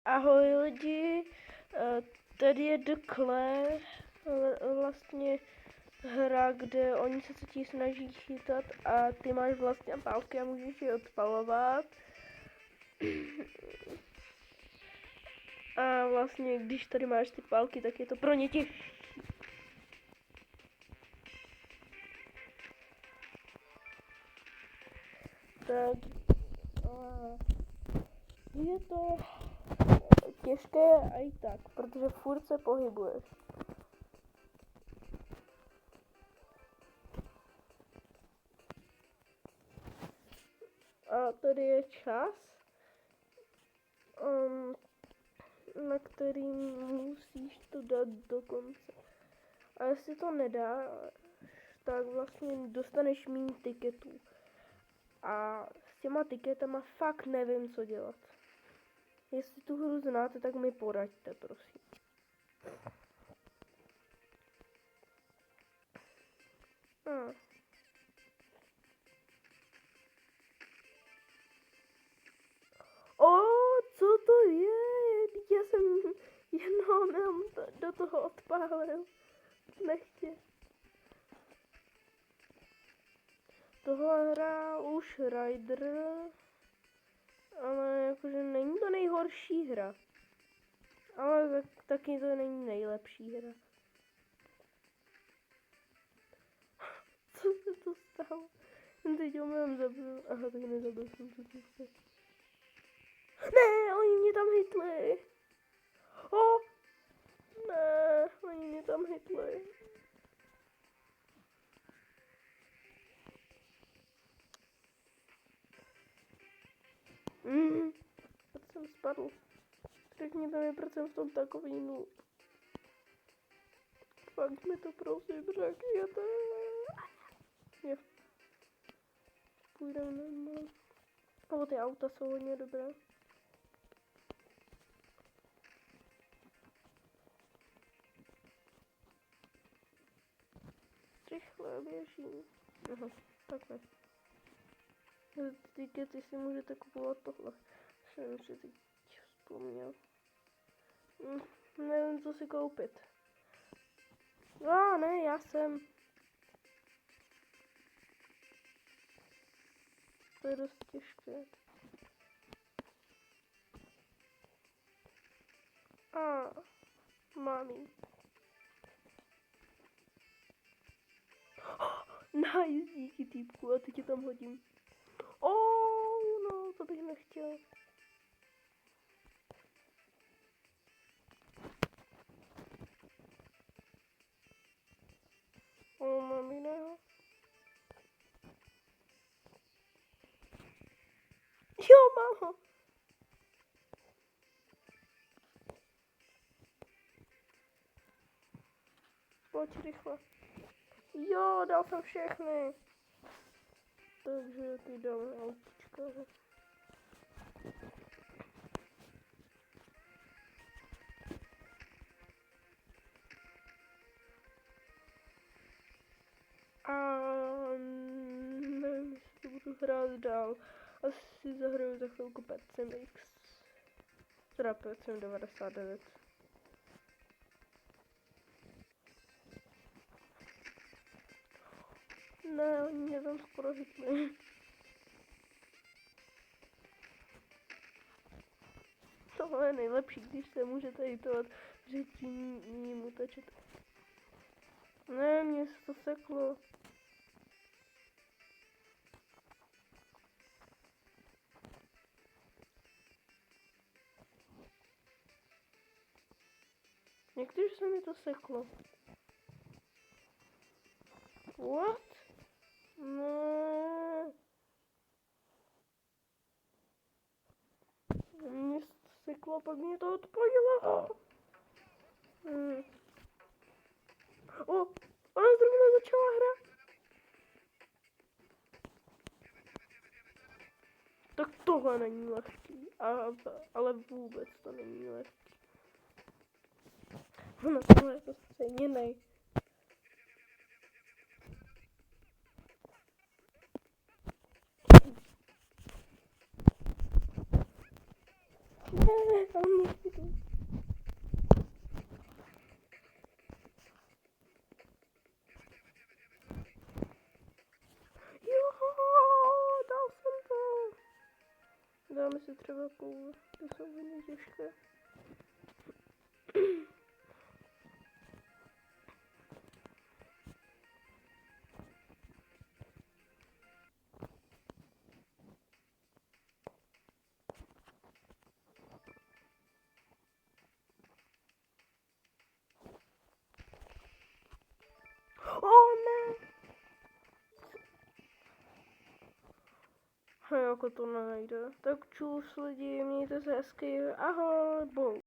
Ahoj lidi, tady je The Clay, vlastně hra, kde oni se ti snaží chytat a ty máš vlastně pálky a můžeš je odpalovat. A vlastně, když tady máš ty pálky, tak je to pro ně těžší. Tak je to těžké a i tak, protože furt se pohybuješ. A tady je čas, na který musíš to dát do konce. A jestli to nedá, tak vlastně dostaneš méně tiketů. A s těma tiketama fakt nevím, co dělat. Jestli tu hru znáte, tak mi poraďte, prosím. Co to je? Já jsem jenom do toho odpálil. Nechtě. Tohle hra už Rider, ale jakože není to nejhorší hra. Ale taky to není nejlepší hra. Co se to stalo? Teď ho mám zabil. Aha, tak nezabil jsem to zase. Ne, oni mě tam hitli. Ne, oni mě tam hitli. Teď jsem spadl. Teď mě tam je procent v tom takový noob. Fakt mi to prosím řekněte. Jo. Půjdeme normálně. Ale ty auta jsou hodně dobré. Rychle běžím. Aha, takhle. Ty tikety si můžete kupovat tohle. Jsem si teď vzpomněl. Nevím, co si koupit. Ne, já jsem. To je dost těžké. Mám. Nice, díky týpku, a teď je tam hodím. No, to bych nechtěl. Mám jiného. Jo, mám ho. Pojď rychle. Jo, dal jsem všechny. Takže ty dáme autička. A nevím, jestli budu hrát dál. Asi zahraju za chvilku Pet Sim X. Teda Pet Sim 99. Ne, oni mě tam skoro hitli. Tohle je nejlepší, když se můžete hitovat, že tím ním utečete. Ne, mě se to seklo. Někdy se mi to seklo. What? Ne. Mě to seklo, pak mě to odpojilo. Ona zrovna začala hra. Tak tohle není lehký, ale vůbec to není lehký. Na tohle je to stejně nej. Ne, on mě Dáme si třeba koule, ty jsou hodně těžké. Ne! Jako to nejde. Tak čus lidi, mějte se hezky, ahoj, bou.